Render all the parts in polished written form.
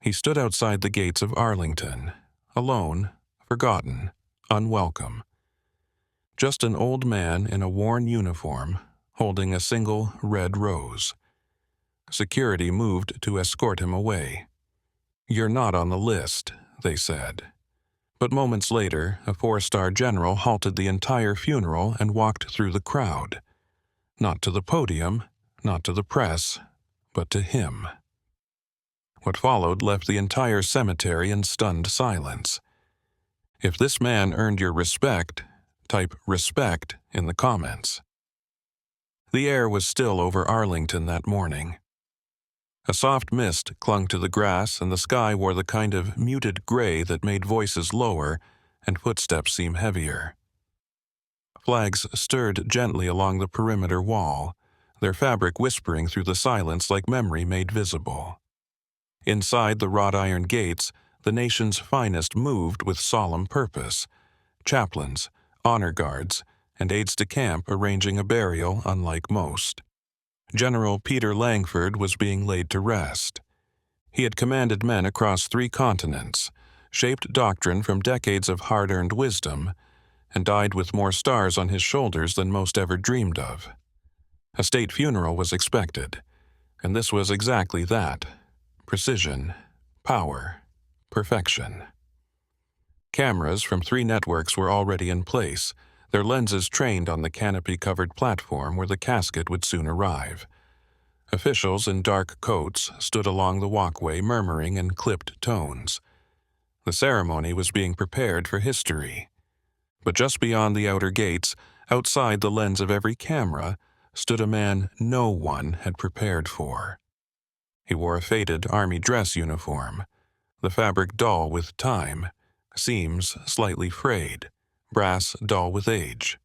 He stood outside the gates of Arlington, alone, forgotten, unwelcome. Just an old man in a worn uniform, holding a single red rose. Security moved to escort him away. "You're not on the list," they said. But moments later, a 4-star general halted the entire funeral and walked through the crowd. Not to the podium, not to the press, but to him. What followed left the entire cemetery in stunned silence. If this man earned your respect, type respect in the comments. The air was still over Arlington that morning. A soft mist clung to the grass, and the sky wore the kind of muted gray that made voices lower and footsteps seem heavier. Flags stirred gently along the perimeter wall, their fabric whispering through the silence like memory made visible. Inside the wrought iron gates, the nation's finest moved with solemn purpose. Chaplains, honor guards, and aides-de-camp arranging a burial unlike most. General Peter Langford was being laid to rest. He had commanded men across 3 continents, shaped doctrine from decades of hard-earned wisdom, and died with more stars on his shoulders than most ever dreamed of. A state funeral was expected, and this was exactly that: precision, power, perfection. Cameras from 3 networks were already in place, their lenses trained on the canopy-covered platform where the casket would soon arrive. Officials in dark coats stood along the walkway murmuring in clipped tones. The ceremony was being prepared for history. But just beyond the outer gates, outside the lens of every camera, stood a man no one had prepared for. He wore a faded army dress uniform, the fabric dull with time, seams slightly frayed, brass dull with age.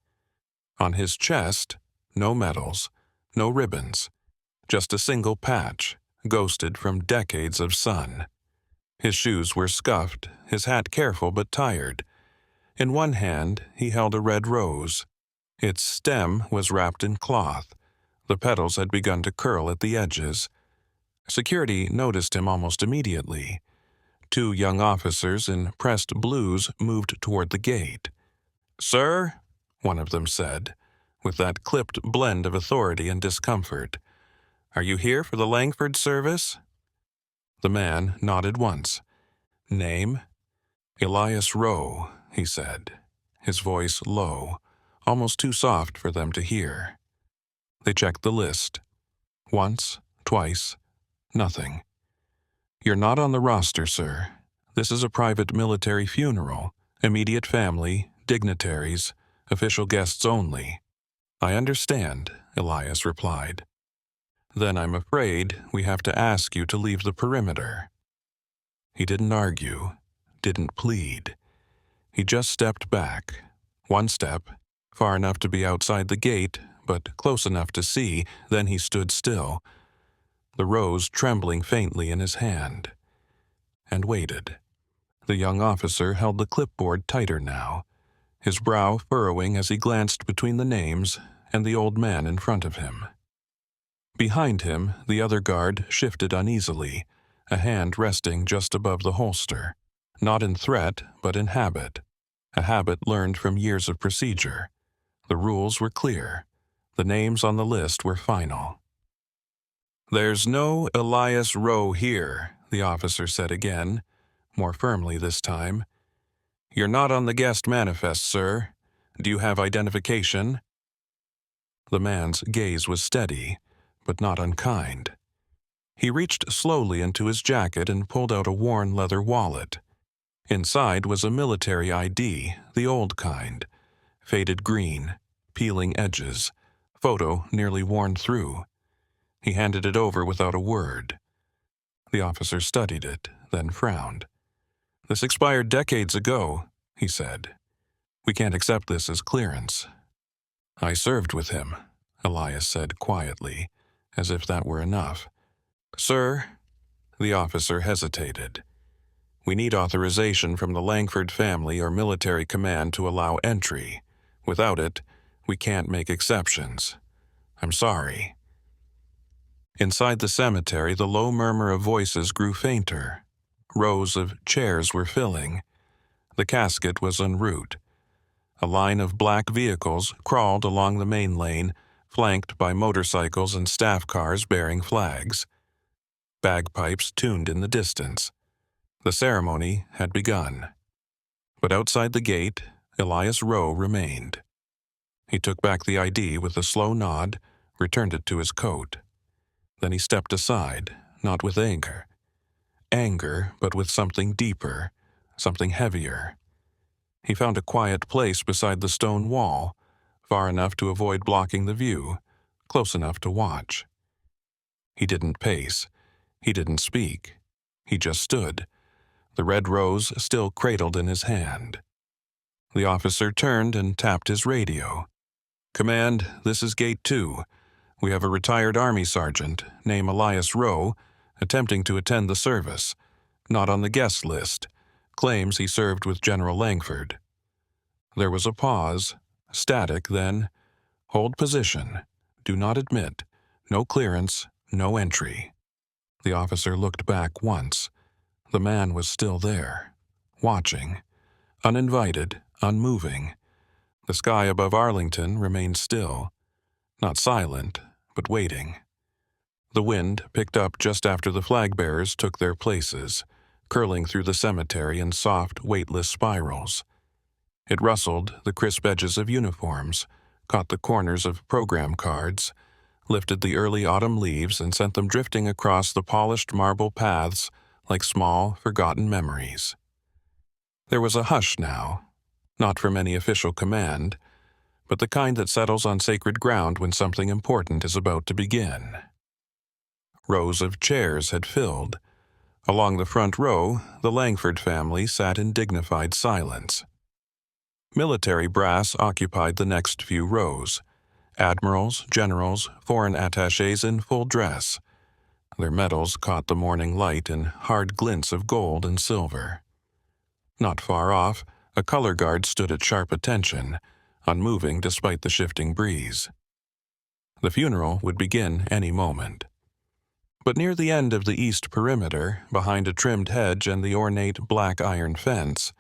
On his chest, no medals, no ribbons, just a single patch, ghosted from decades of sun. His shoes were scuffed, his hat careful but tired. In one hand, he held a red rose. Its stem was wrapped in cloth. The petals had begun to curl at the edges. Security noticed him almost immediately. 2 young officers in pressed blues moved toward the gate. "Sir," one of them said, with that clipped blend of authority and discomfort, "are you here for the Langford service?" The man nodded once. "Name?" "Elias Rowe," he said, his voice low, almost too soft for them to hear. They checked the list. Once, twice, nothing. "You're not on the roster, sir. This is a private military funeral, immediate family, dignitaries, official guests only." "I understand," Elias replied. "Then I'm afraid we have to ask you to leave the perimeter." He didn't argue, didn't plead. He just stepped back, 1 step, far enough to be outside the gate, but close enough to see, then he stood still, the rose trembling faintly in his hand, and waited. The young officer held the clipboard tighter now, his brow furrowing as he glanced between the names and the old man in front of him. Behind him, the other guard shifted uneasily, a hand resting just above the holster, not in threat but in habit, a habit learned from years of procedure. The rules were clear. The names on the list were final. "There's no Elias Rowe here," the officer said again, more firmly this time. "You're not on the guest manifest, sir. Do you have identification?" The man's gaze was steady, but not unkind. He reached slowly into his jacket and pulled out a worn leather wallet. Inside was a military ID, the old kind, faded green, peeling edges, photo nearly worn through. He handed it over without a word. The officer studied it, then frowned. "This expired decades ago," he said. "We can't accept this as clearance." "I served with him," Elias said quietly, as if that were enough. "Sir," the officer hesitated. "We need authorization from the Langford family or military command to allow entry. Without it, we can't make exceptions. I'm sorry." Inside the cemetery, the low murmur of voices grew fainter. Rows of chairs were filling. The casket was en route. A line of black vehicles crawled along the main lane, flanked by motorcycles and staff cars bearing flags. Bagpipes tuned in the distance. The ceremony had begun. But outside the gate, Elias Rowe remained. He took back the ID with a slow nod, returned it to his coat. Then he stepped aside, not with anger. Anger, but with something deeper, something heavier. He found a quiet place beside the stone wall, far enough to avoid blocking the view, close enough to watch. He didn't pace. He didn't speak. He just stood, the red rose still cradled in his hand. The officer turned and tapped his radio. "Command, this is Gate 2. We have a retired Army sergeant, named Elias Rowe, attempting to attend the service. Not on the guest list. Claims he served with General Langford." There was a pause. Static, then. "Hold position. Do not admit. No clearance. No entry." The officer looked back once. The man was still there, watching, uninvited, unmoving. The sky above Arlington remained still, not silent, but waiting. The wind picked up just after the flag bearers took their places, curling through the cemetery in soft, weightless spirals. It rustled the crisp edges of uniforms, caught the corners of program cards, lifted the early autumn leaves and sent them drifting across the polished marble paths like small, forgotten memories. There was a hush now, not from any official command, but the kind that settles on sacred ground when something important is about to begin. Rows of chairs had filled. Along the front row, the Langford family sat in dignified silence. Military brass occupied the next few rows. Admirals, generals, foreign attachés in full dress. Their medals caught the morning light in hard glints of gold and silver. Not far off, a color guard stood at sharp attention, unmoving despite the shifting breeze. The funeral would begin any moment. But near the end of the east perimeter, behind a trimmed hedge and the ornate black iron fence,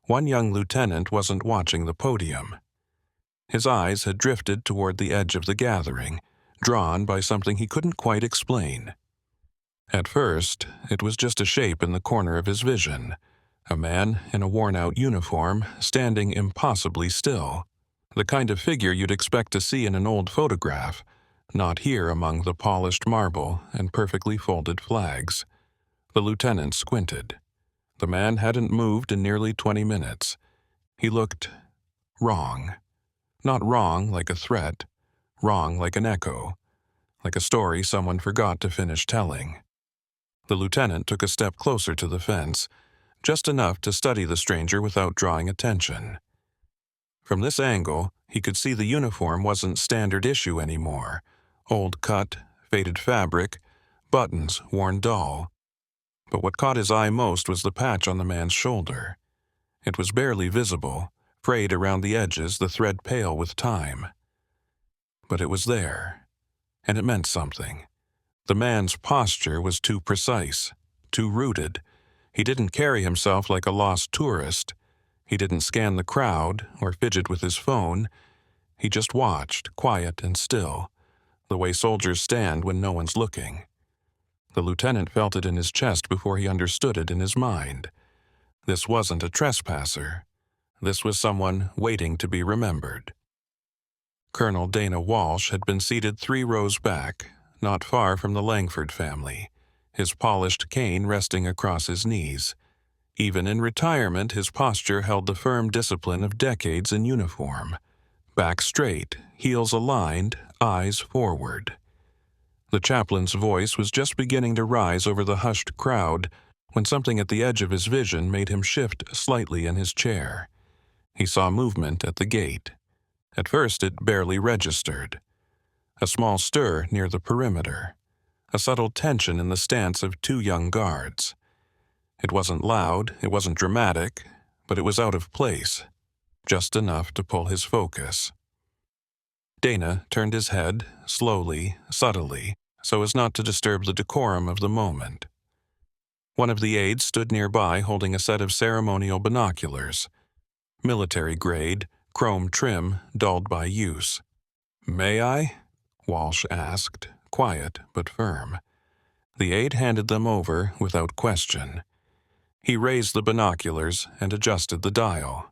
one young lieutenant wasn't watching the podium. His eyes had drifted toward the edge of the gathering, drawn by something he couldn't quite explain. At first, it was just a shape in the corner of his vision, a man in a worn-out uniform standing impossibly still, the kind of figure you'd expect to see in an old photograph, not here among the polished marble and perfectly folded flags. The lieutenant squinted. The man hadn't moved in nearly 20 minutes. He looked wrong. Not wrong like a threat, wrong like an echo, like a story someone forgot to finish telling. The lieutenant took a step closer to the fence, just enough to study the stranger without drawing attention. From this angle, he could see the uniform wasn't standard issue anymore. Old cut, faded fabric, buttons worn dull. But what caught his eye most was the patch on the man's shoulder. It was barely visible, frayed around the edges, the thread pale with time. But it was there, and it meant something. The man's posture was too precise, too rooted. He didn't carry himself like a lost tourist. He didn't scan the crowd or fidget with his phone. He just watched, quiet and still, the way soldiers stand when no one's looking. The lieutenant felt it in his chest before he understood it in his mind. This wasn't a trespasser. This was someone waiting to be remembered. Colonel Dana Walsh had been seated 3 rows back, not far from the Langford family, his polished cane resting across his knees. Even in retirement, his posture held the firm discipline of decades in uniform. Back straight, heels aligned, eyes forward. The chaplain's voice was just beginning to rise over the hushed crowd when something at the edge of his vision made him shift slightly in his chair. He saw movement at the gate. At first it barely registered. A small stir near the perimeter. A subtle tension in the stance of 2 young guards. It wasn't loud, it wasn't dramatic, but it was out of place, just enough to pull his focus. Dana turned his head, slowly, subtly, so as not to disturb the decorum of the moment. One of the aides stood nearby holding a set of ceremonial binoculars. Military grade, chrome trim, dulled by use. "May I?" Walsh asked, quiet but firm. The aide handed them over without question. He raised the binoculars and adjusted the dial.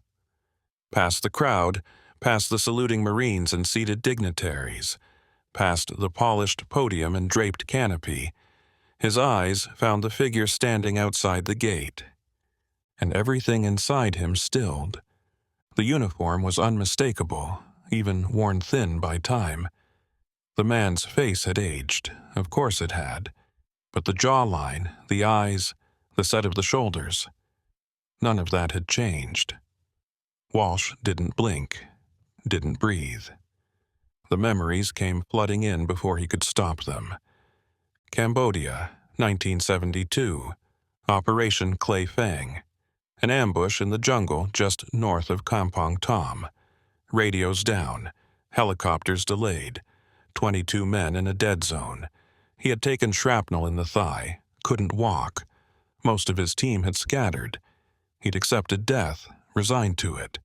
Past the crowd, past the saluting Marines and seated dignitaries, past the polished podium and draped canopy, his eyes found the figure standing outside the gate. And everything inside him stilled. The uniform was unmistakable, even worn thin by time. The man's face had aged, of course it had, but the jawline, the eyes, the set of the shoulders, none of that had changed. Walsh didn't blink, didn't breathe. The memories came flooding in before he could stop them. Cambodia, 1972, Operation Clay Fang. An ambush in the jungle just north of Kampong Tom. Radios down, helicopters delayed, 22 men in a dead zone. He had taken shrapnel in the thigh, couldn't walk. Most of his team had scattered. He'd accepted death, resigned to it.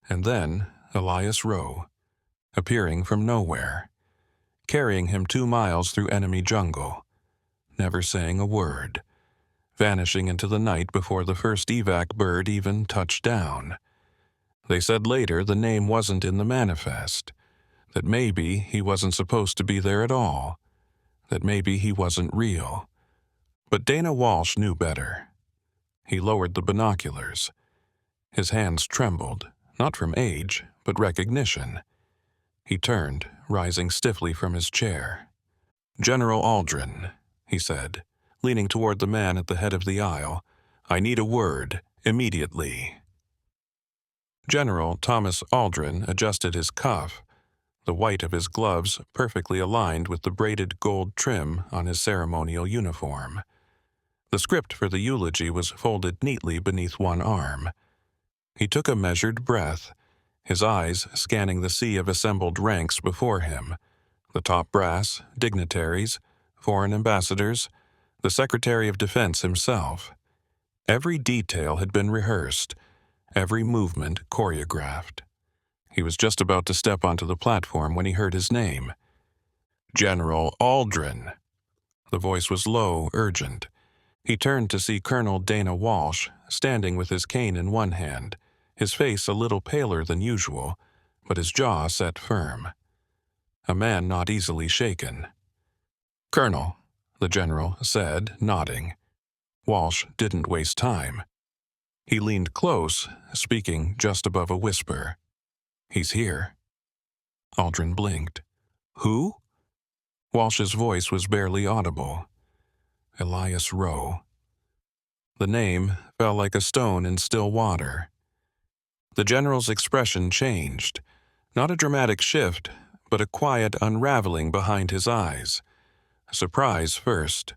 And then Elias Rowe, appearing from nowhere, carrying him 2 miles through enemy jungle, never saying a word, vanishing into the night before the first evac bird even touched down. They said later the name wasn't in the manifest, that maybe he wasn't supposed to be there at all, that maybe he wasn't real. But Dana Walsh knew better. He lowered the binoculars. His hands trembled, not from age, but recognition. He turned, rising stiffly from his chair. "General Aldrin," he said, leaning toward the man at the head of the aisle, "I need a word, immediately." General Thomas Aldrin adjusted his cuff, the white of his gloves perfectly aligned with the braided gold trim on his ceremonial uniform. The script for the eulogy was folded neatly beneath one arm. He took a measured breath, his eyes scanning the sea of assembled ranks before him, the top brass, dignitaries, foreign ambassadors, the Secretary of Defense himself. Every detail had been rehearsed, every movement choreographed. He was just about to step onto the platform when he heard his name. "General Aldrin." The voice was low, urgent. He turned to see Colonel Dana Walsh, standing with his cane in one hand, his face a little paler than usual, but his jaw set firm. A man not easily shaken. "Colonel," the general said, nodding. Walsh didn't waste time. He leaned close, speaking just above a whisper. "He's here." Aldrin blinked. "Who?" Walsh's voice was barely audible. Elias Rowe. The name fell like a stone in still water. The general's expression changed. Not a dramatic shift, but a quiet unraveling behind his eyes. Surprise first,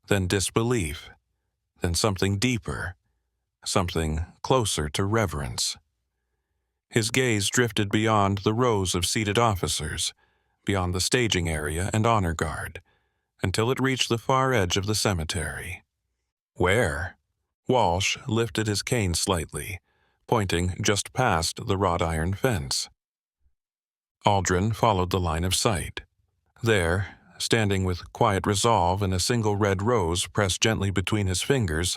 then disbelief, then something deeper, something closer to reverence. His gaze drifted beyond the rows of seated officers, beyond the staging area and honor guard, until it reached the far edge of the cemetery. "Where?" Walsh lifted his cane slightly, pointing just past the wrought iron fence. Aldrin followed the line of sight. There, standing with quiet resolve and a single red rose pressed gently between his fingers,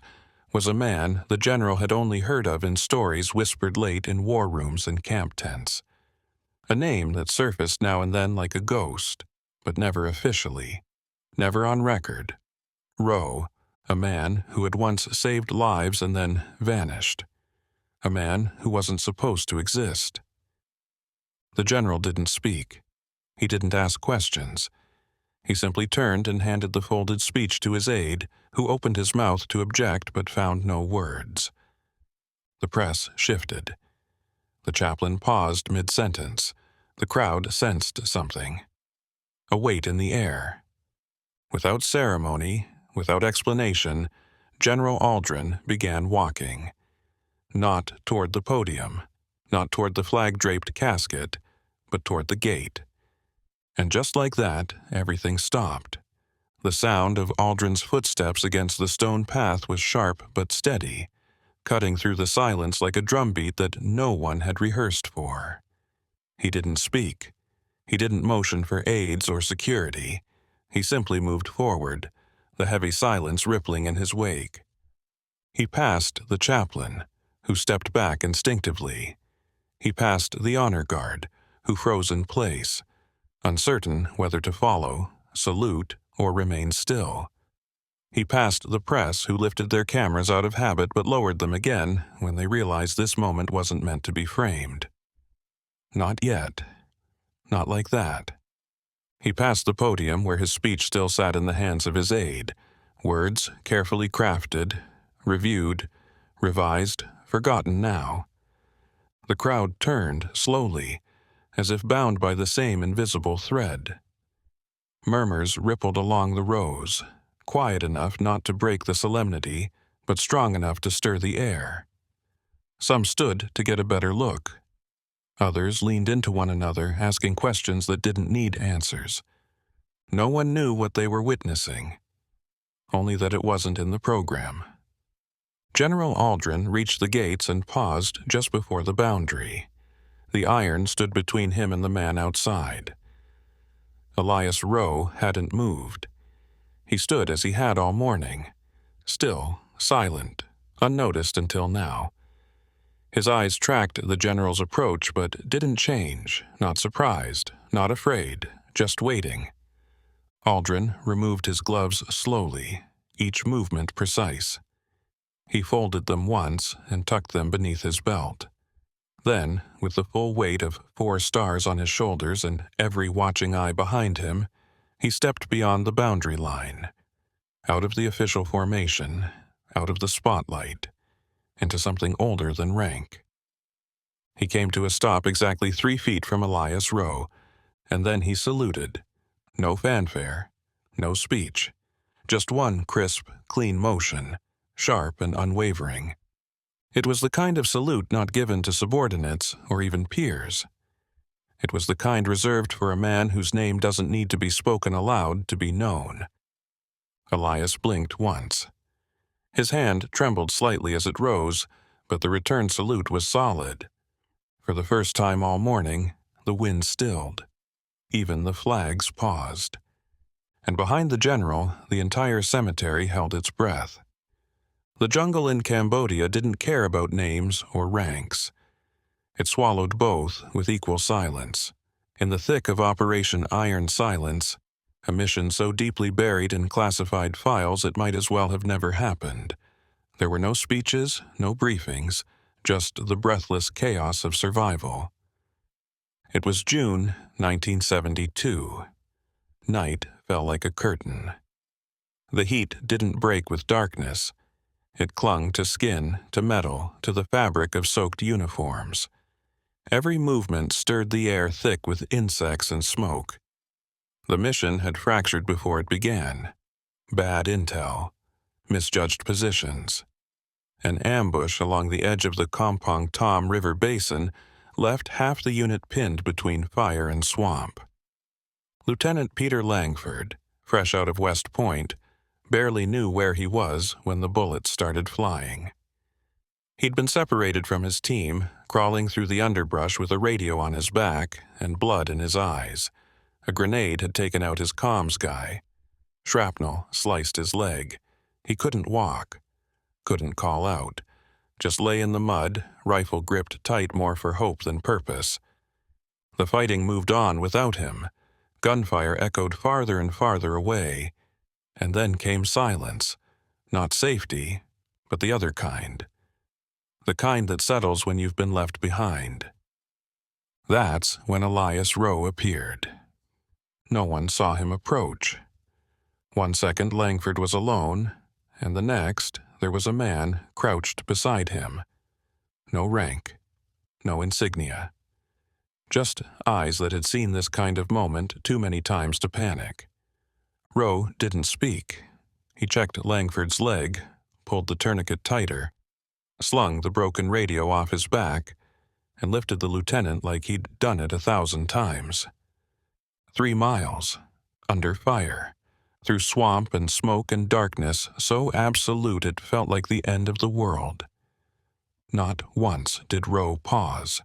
was a man the general had only heard of in stories whispered late in war rooms and camp tents. A name that surfaced now and then like a ghost, but never officially, never on record. Rowe, a man who had once saved lives and then vanished. A man who wasn't supposed to exist. The general didn't speak. He didn't ask questions. He simply turned and handed the folded speech to his aide, who opened his mouth to object but found no words. The press shifted. The chaplain paused mid-sentence. The crowd sensed something. A weight in the air. Without ceremony, without explanation, General Aldrin began walking. Not toward the podium, not toward the flag-draped casket, but toward the gate. And just like that, everything stopped. The sound of Aldrin's footsteps against the stone path was sharp but steady, cutting through the silence like a drumbeat that no one had rehearsed for. He didn't speak. He didn't motion for aides or security. He simply moved forward, the heavy silence rippling in his wake. He passed the chaplain, who stepped back instinctively. He passed the honor guard, who froze in place, uncertain whether to follow, salute, or remain still. He passed the press, who lifted their cameras out of habit but lowered them again when they realized this moment wasn't meant to be framed. Not yet. Not like that. He passed the podium where his speech still sat in the hands of his aide, words carefully crafted, reviewed, revised, forgotten now. The crowd turned slowly, as if bound by the same invisible thread. Murmurs rippled along the rows, quiet enough not to break the solemnity, but strong enough to stir the air. Some stood to get a better look. Others leaned into one another, asking questions that didn't need answers. No one knew what they were witnessing, only that it wasn't in the program. General Aldrin reached the gates and paused just before the boundary. The iron stood between him and the man outside. Elias Rowe hadn't moved. He stood as he had all morning, still, silent, unnoticed until now. His eyes tracked the general's approach but didn't change, not surprised, not afraid, just waiting. Aldrin removed his gloves slowly, each movement precise. He folded them once and tucked them beneath his belt. Then, with the full weight of 4 stars on his shoulders and every watching eye behind him, he stepped beyond the boundary line, out of the official formation, out of the spotlight, into something older than rank. He came to a stop exactly 3 feet from Elias Rowe, and then he saluted. No fanfare, no speech, just one crisp, clean motion, sharp and unwavering. It was the kind of salute not given to subordinates or even peers. It was the kind reserved for a man whose name doesn't need to be spoken aloud to be known. Elias blinked once. His hand trembled slightly as it rose, but the return salute was solid. For the first time all morning, the wind stilled. Even the flags paused. And behind the general, the entire cemetery held its breath. The jungle in Cambodia didn't care about names or ranks. It swallowed both with equal silence. In the thick of Operation Iron Silence, a mission so deeply buried in classified files it might as well have never happened. There were no speeches, no briefings, just the breathless chaos of survival. It was June 1972. Night fell like a curtain. The heat didn't break with darkness. It clung to skin, to metal, to the fabric of soaked uniforms. Every movement stirred the air thick with insects and smoke. The mission had fractured before it began. Bad intel, misjudged positions. An ambush along the edge of the Kompong Tom River Basin left half the unit pinned between fire and swamp. Lieutenant Peter Langford, fresh out of West Point, barely knew where he was when the bullets started flying. He'd been separated from his team, crawling through the underbrush with a radio on his back and blood in his eyes. A grenade had taken out his comms guy. Shrapnel sliced his leg. He couldn't walk, couldn't call out, just lay in the mud, rifle gripped tight more for hope than purpose. The fighting moved on without him. Gunfire echoed farther and farther away. And then came silence. Not safety, but the other kind. The kind that settles when you've been left behind. That's when Elias Rowe appeared. No one saw him approach. 1 second Langford was alone, and the next there was a man crouched beside him. No rank, no insignia. Just eyes that had seen this kind of moment too many times to panic. Rowe didn't speak. He checked Langford's leg, pulled the tourniquet tighter, slung the broken radio off his back, and lifted the lieutenant like he'd done it 1,000 times. 3 miles, under fire, through swamp and smoke and darkness so absolute it felt like the end of the world. Not once did Rowe pause.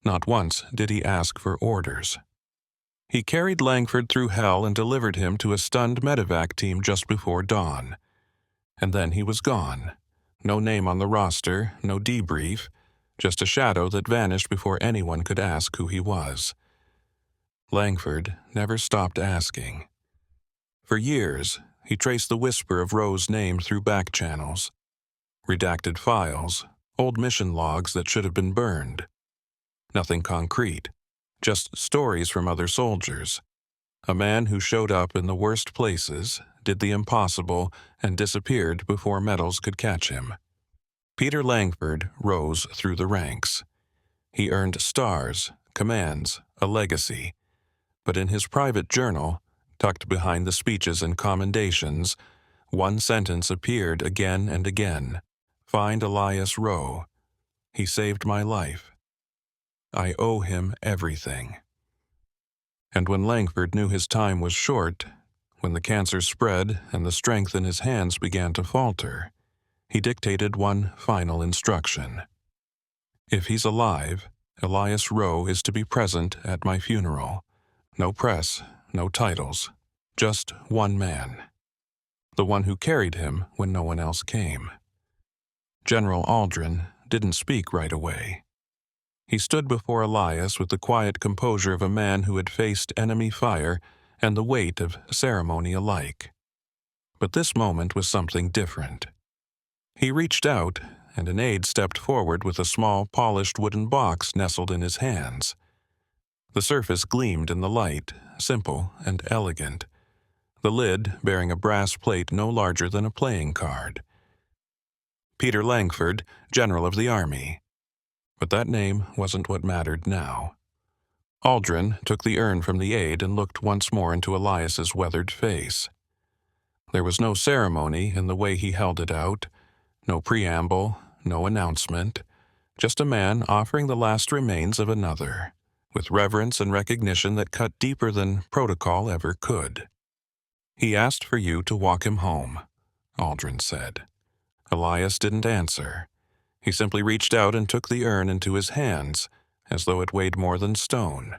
Not once did he ask for orders. He carried Langford through hell and delivered him to a stunned medevac team just before dawn. And then he was gone. No name on the roster, no debrief, just a shadow that vanished before anyone could ask who he was. Langford never stopped asking. For years, he traced the whisper of Rowe's name through back channels, redacted files, old mission logs that should have been burned. Nothing concrete, just stories from other soldiers. A man who showed up in the worst places, did the impossible, and disappeared before medals could catch him. Peter Langford rose through the ranks. He earned stars, commands, a legacy. But in his private journal, tucked behind the speeches and commendations, one sentence appeared again and again. Find Elias Rowe. He saved my life. I owe him everything. And when Langford knew his time was short, when the cancer spread and the strength in his hands began to falter, he dictated one final instruction. If he's alive, Elias Rowe is to be present at my funeral. No press, no titles, just one man. The one who carried him when no one else came. General Aldrin didn't speak right away. He stood before Elias with the quiet composure of a man who had faced enemy fire and the weight of ceremony alike. But this moment was something different. He reached out, and an aide stepped forward with a small, polished wooden box nestled in his hands. The surface gleamed in the light, simple and elegant, the lid bearing a brass plate no larger than a playing card. Peter Langford, General of the Army. But that name wasn't what mattered now. Aldrin took the urn from the aide and looked once more into Elias's weathered face. There was no ceremony in the way he held it out, no preamble, no announcement, just a man offering the last remains of another, with reverence and recognition that cut deeper than protocol ever could. He asked for you to walk him home, Aldrin said. Elias didn't answer. He simply reached out and took the urn into his hands, as though it weighed more than stone.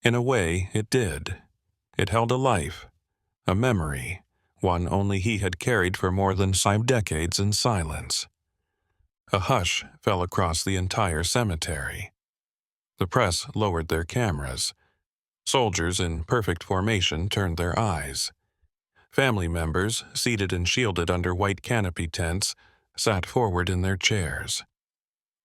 In a way, it did. It held a life, a memory, one only he had carried for more than 5 decades in silence. A hush fell across the entire cemetery. The press lowered their cameras. Soldiers in perfect formation turned their eyes. Family members, seated and shielded under white canopy tents, sat forward in their chairs.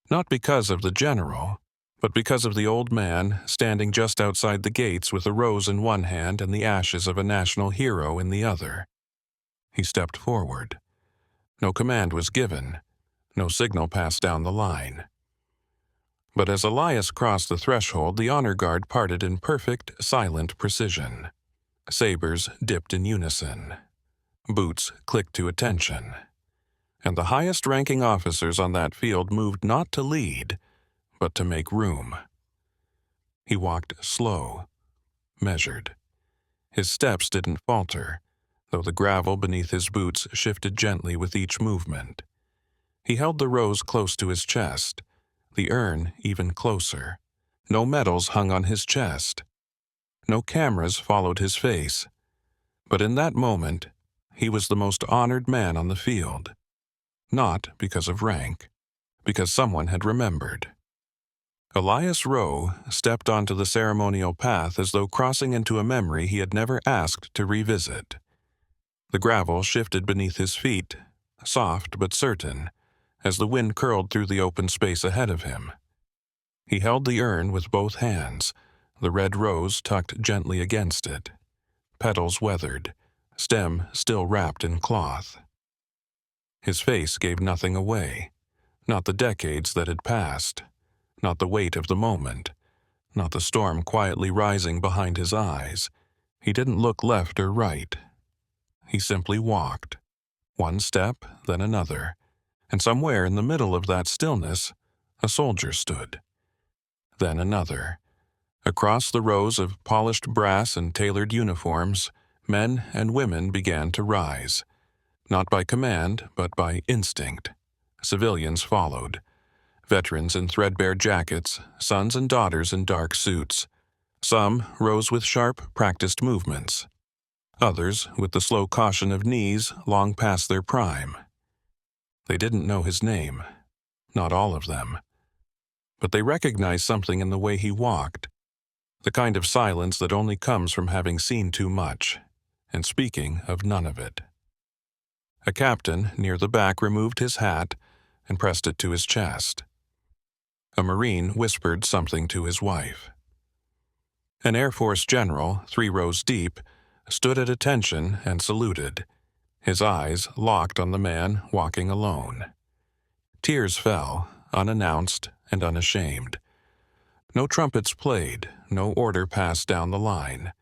Not because of the general, but because of the old man standing just outside the gates with a rose in one hand and the ashes of a national hero in the other. He stepped forward. No command was given, no signal passed down the line. But as Elias crossed the threshold, the honor guard parted in perfect, silent precision. Sabers dipped in unison. Boots clicked to attention. And the highest-ranking officers on that field moved not to lead, but to make room. He walked slow, measured. His steps didn't falter, though the gravel beneath his boots shifted gently with each movement. He held the rose close to his chest, the urn even closer. No medals hung on his chest. No cameras followed his face. But in that moment, he was the most honored man on the field. Not because of rank, because someone had remembered. Elias Rowe stepped onto the ceremonial path as though crossing into a memory he had never asked to revisit. The gravel shifted beneath his feet, soft but certain, as the wind curled through the open space ahead of him. He held the urn with both hands, the red rose tucked gently against it, petals weathered, stem still wrapped in cloth. His face gave nothing away, not the decades that had passed, not the weight of the moment, not the storm quietly rising behind his eyes. He didn't look left or right. He simply walked, one step, then another, and somewhere in the middle of that stillness, a soldier stood. Then another. Across the rows of polished brass and tailored uniforms, Men and women began to rise. Not by command, but by instinct. Civilians followed. Veterans in threadbare jackets, sons and daughters in dark suits. Some rose with sharp, practiced movements. Others with the slow caution of knees long past their prime. They didn't know his name, not all of them. But they recognized something in the way he walked, the kind of silence that only comes from having seen too much, and speaking of none of it. A captain near the back removed his hat and pressed it to his chest. A Marine whispered something to his wife. An Air Force general, 3 rows deep, stood at attention and saluted, his eyes locked on the man walking alone. Tears fell, unannounced and unashamed. No trumpets played, no order passed down the line.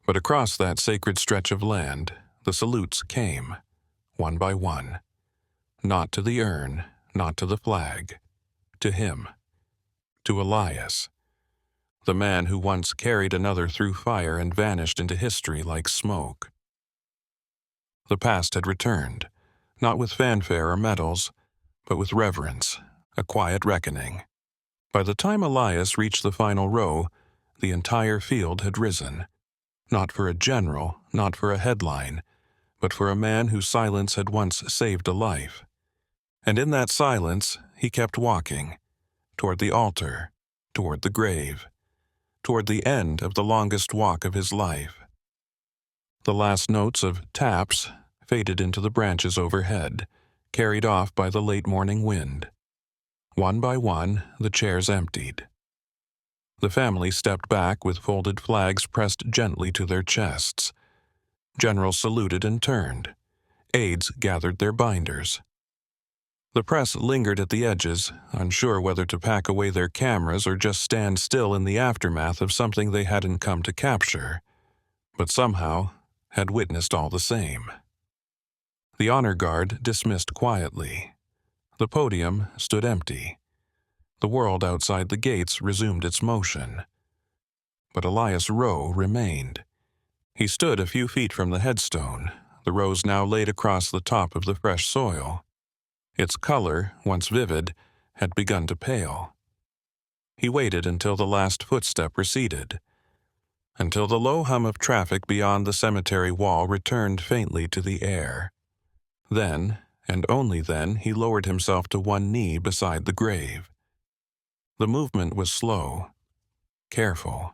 But across that sacred stretch of land, the salutes came, one by one. Not to the urn, not to the flag. To him. To Elias. The man who once carried another through fire and vanished into history like smoke. The past had returned, not with fanfare or medals, but with reverence, a quiet reckoning. By the time Elias reached the final row, the entire field had risen. Not for a general, not for a headline, but for a man whose silence had once saved a life. And in that silence, he kept walking, toward the altar, toward the grave, toward the end of the longest walk of his life. The last notes of taps faded into the branches overhead, carried off by the late morning wind. One by one, the chairs emptied. The family stepped back with folded flags pressed gently to their chests. Generals saluted and turned. Aides gathered their binders. The press lingered at the edges, unsure whether to pack away their cameras or just stand still in the aftermath of something they hadn't come to capture, but somehow had witnessed all the same. The honor guard dismissed quietly. The podium stood empty. The world outside the gates resumed its motion. But Elias Rowe remained. He stood a few feet from the headstone, the rose now laid across the top of the fresh soil. Its color, once vivid, had begun to pale. He waited until the last footstep receded, until the low hum of traffic beyond the cemetery wall returned faintly to the air. Then, and only then, he lowered himself to one knee beside the grave. The movement was slow, careful.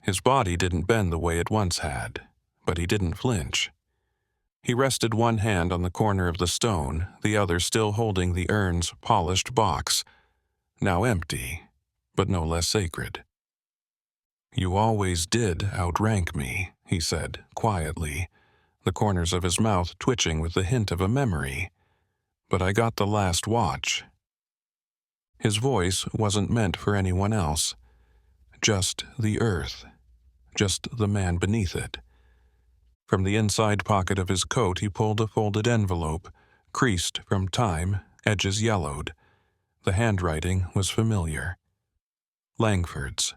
His body didn't bend the way it once had, but he didn't flinch. He rested one hand on the corner of the stone, the other still holding the urn's polished box, now empty, but no less sacred. "You always did outrank me," he said, quietly, the corners of his mouth twitching with the hint of a memory. "But I got the last watch." His voice wasn't meant for anyone else. Just the earth. Just the man beneath it. From the inside pocket of his coat he pulled a folded envelope, creased from time, edges yellowed. The handwriting was familiar. Langford's.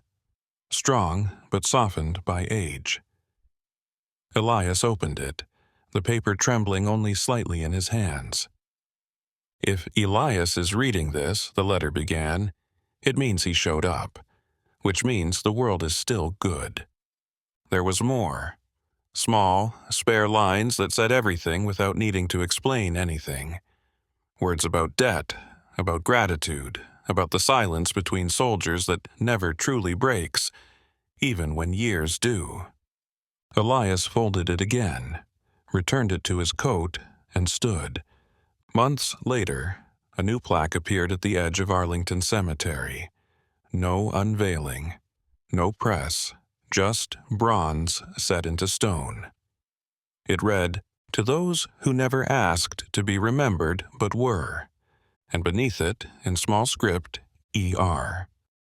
Strong, but softened by age. Elias opened it, the paper trembling only slightly in his hands. "If Elias is reading this," the letter began, "it means he showed up, which means the world is still good." There was more. Small, spare lines that said everything without needing to explain anything. Words about debt, about gratitude, about the silence between soldiers that never truly breaks, even when years do. Elias folded it again, returned it to his coat, and stood. Months later, a new plaque appeared at the edge of Arlington Cemetery. No unveiling, no press, just bronze set into stone. It read, "To those who never asked to be remembered but were," and beneath it, in small script, ER.